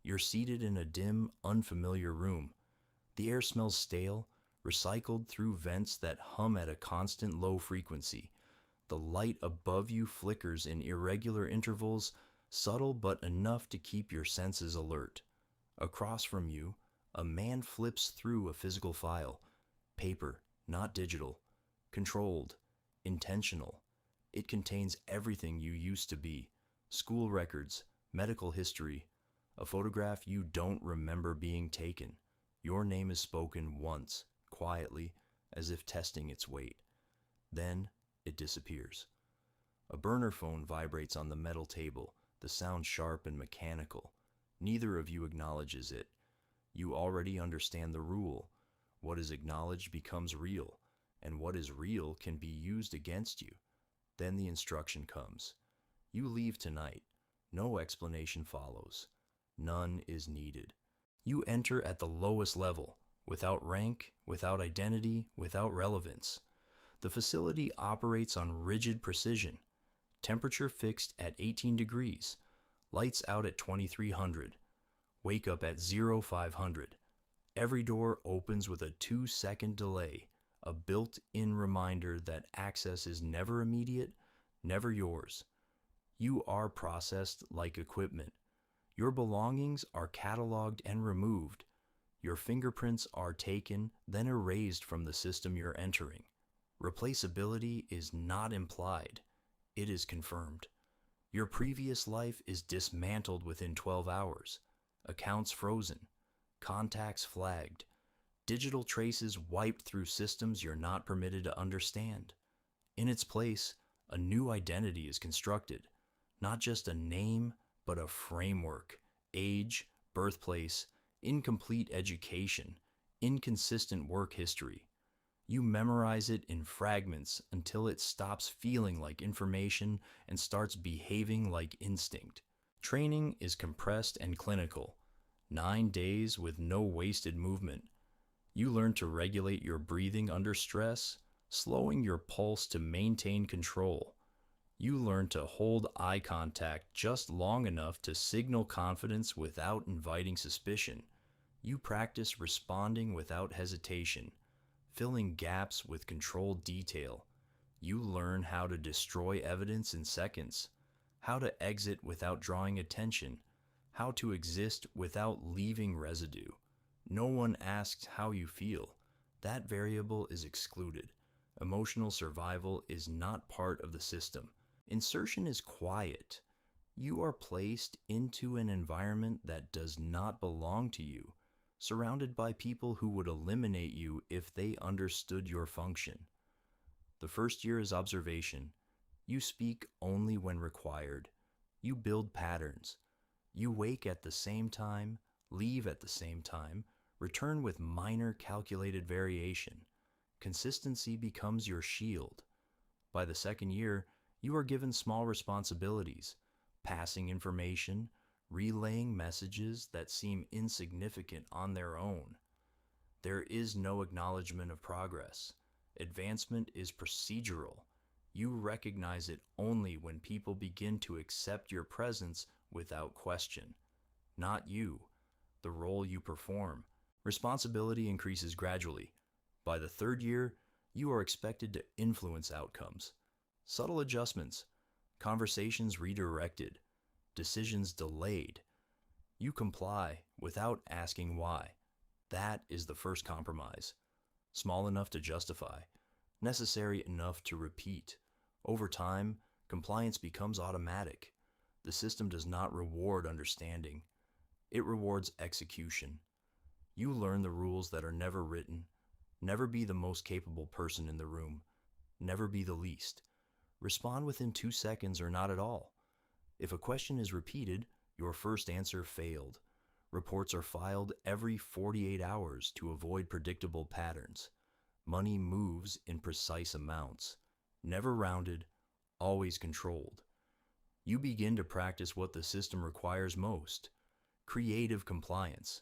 You're seated in a dim, unfamiliar room. The air smells stale, recycled through vents that hum at a constant low frequency. The light above you flickers in irregular intervals, subtle but enough to keep your senses alert. Across from you, a man flips through a physical file. Paper, not digital. Controlled. Intentional. It contains everything you used to be. School records, medical history, a photograph you don't remember being taken. Your name is spoken once, quietly, as if testing its weight. Then it disappears. A burner phone vibrates on the metal table, the sound sharp and mechanical. Neither of you acknowledges it. You already understand the rule. What is acknowledged becomes real, and what is real can be used against you. Then the instruction comes. You leave tonight. No explanation follows. None is needed. You enter at the lowest level, without rank, without identity, without relevance. The facility operates on rigid precision. Temperature fixed at 18 degrees. Lights out at 2300. Wake up at 0500. Every door opens with a 2-second delay, a built-in reminder that access is never immediate, never yours. You are processed like equipment. Your belongings are cataloged and removed. Your fingerprints are taken, then erased from the system you're entering. Replaceability is not implied. It is confirmed. Your previous life is dismantled within 12 hours. Accounts frozen. Contacts flagged. Digital traces wiped through systems you're not permitted to understand. In its place, a new identity is constructed. Not just a name, but a framework. Age, birthplace, incomplete education, inconsistent work history. You memorize it in fragments until it stops feeling like information and starts behaving like instinct. Training is compressed and clinical. 9 days with no wasted movement. You learn to regulate your breathing under stress, slowing your pulse to maintain control. You learn to hold eye contact just long enough to signal confidence without inviting suspicion. You practice responding without hesitation, filling gaps with controlled detail. You learn how to destroy evidence in seconds, how to exit without drawing attention, how to exist without leaving residue. No one asks how you feel. That variable is excluded. Emotional survival is not part of the system. Insertion is quiet. You are placed into an environment that does not belong to you, surrounded by people who would eliminate you if they understood your function. The first year is observation. You speak only when required. You build patterns. You wake at the same time, leave at the same time, return with minor calculated variation. Consistency becomes your shield. By the second year, you are given small responsibilities, passing information, relaying messages that seem insignificant on their own. There is no acknowledgement of progress. Advancement is procedural. You recognize it only when people begin to accept your presence without question. Not you, the role you perform. Responsibility increases gradually. By the third year, you are expected to influence outcomes. Subtle adjustments, conversations redirected, decisions delayed. You comply without asking why. That is the first compromise. Small enough to justify, necessary enough to repeat. Over time, compliance becomes automatic. The system does not reward understanding. It rewards execution. You learn the rules that are never written. Never be the most capable person in the room. Never be the least. Respond within 2 seconds or not at all. If a question is repeated, your first answer failed. Reports are filed every 48 hours to avoid predictable patterns. Money moves in precise amounts. Never rounded, always controlled. You begin to practice what the system requires most. Creative compliance.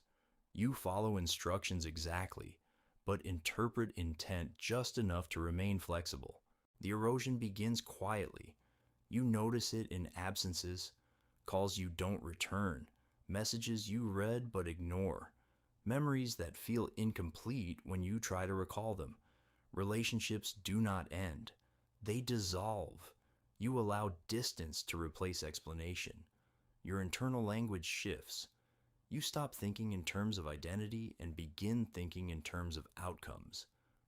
You follow instructions exactly, but interpret intent just enough to remain flexible. The erosion begins quietly. You notice it in absences, calls you don't return, messages you read but ignore, memories that feel incomplete when you try to recall them. Relationships do not end, they dissolve. You allow distance to replace explanation. Your internal language shifts. You stop thinking in terms of identity and begin thinking in terms of outcomes.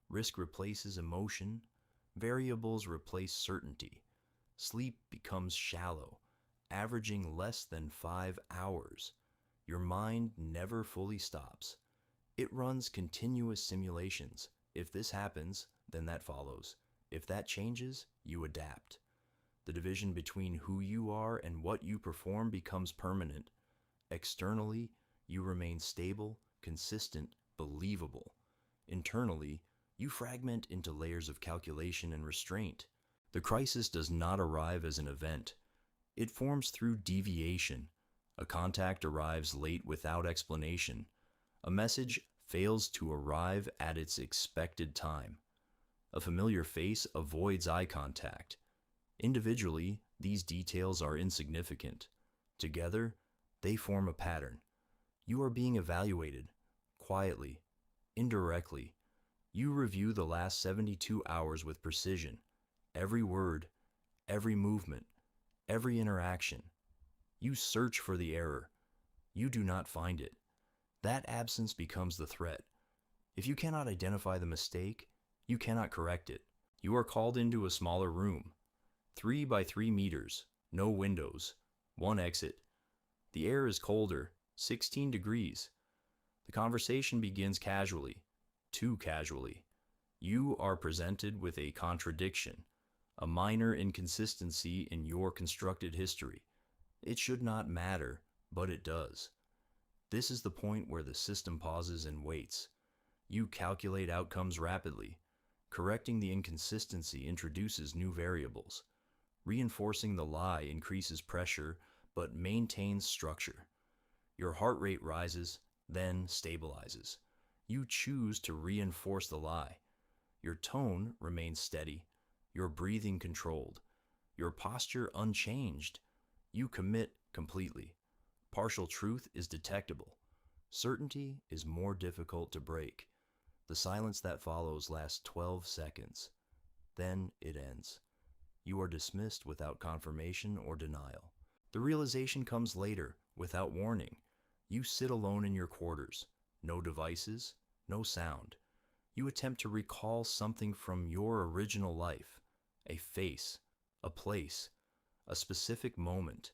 Risk replaces emotion, variables replace certainty. Sleep becomes shallow, averaging less than 5 hours. Your mind never fully stops. It runs continuous simulations. If this happens, then that follows. If that changes, you adapt. The division between who you are and what you perform becomes permanent. Externally, you remain stable, consistent, believable. Internally, you fragment into layers of calculation and restraint. The crisis does not arrive as an event. It forms through deviation. A contact arrives late without explanation. A message fails to arrive at its expected time. A familiar face avoids eye contact. Individually, these details are insignificant. Together, they form a pattern. You are being evaluated, quietly, indirectly. You review the last 72 hours with precision. Every word, every movement, every interaction. You search for the error. You do not find it. That absence becomes the threat. If you cannot identify the mistake, you cannot correct it. You are called into a smaller room. 3 by 3 meters, no windows, one exit. The air is colder, 16 degrees. The conversation begins casually, too casually. You are presented with a contradiction, a minor inconsistency in your constructed history. It should not matter, but it does. This is the point where the system pauses and waits. You calculate outcomes rapidly. Correcting the inconsistency introduces new variables. Reinforcing the lie increases pressure, but maintains structure. Your heart rate rises, then stabilizes. You choose to reinforce the lie. Your tone remains steady, your breathing controlled, your posture unchanged. You commit completely. Partial truth is detectable. Certainty is more difficult to break. The silence that follows lasts 12 seconds. Then it ends. You are dismissed without confirmation or denial. The realization comes later, without warning. You sit alone in your quarters. No devices, no sound. You attempt to recall something from your original life. A face, a place, a specific moment.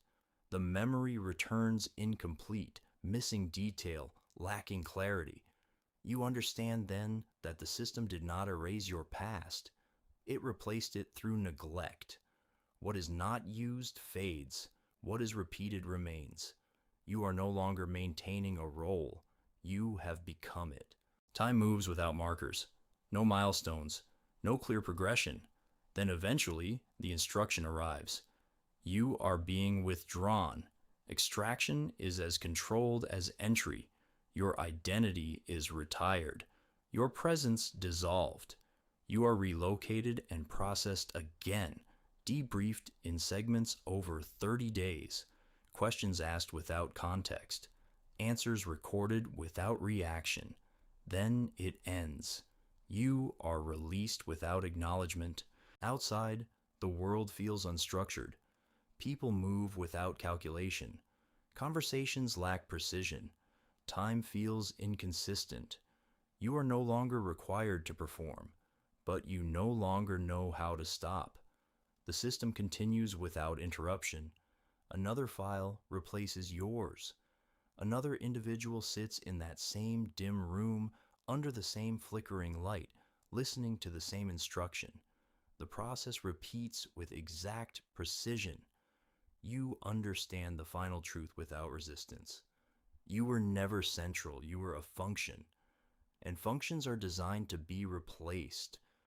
The memory returns incomplete, missing detail, lacking clarity. You understand then that the system did not erase your past. It replaced it through neglect. What is not used fades. What is repeated remains. You are no longer maintaining a role. You have become it. Time moves without markers. No milestones. No clear progression. Then eventually, the instruction arrives. You are being withdrawn. Extraction is as controlled as entry. Your identity is retired. Your presence dissolved. You are relocated and processed again, debriefed in segments over 30 days, questions asked without context, answers recorded without reaction. Then it ends. You are released without acknowledgement. Outside, the world feels unstructured. People move without calculation. Conversations lack precision. Time feels inconsistent. You are no longer required to perform, but you no longer know how to stop. The system continues without interruption. Another file replaces yours. Another individual sits in that same dim room under the same flickering light, listening to the same instruction. The process repeats with exact precision. You understand the final truth without resistance. You were never central, you were a function. And functions are designed to be replaced.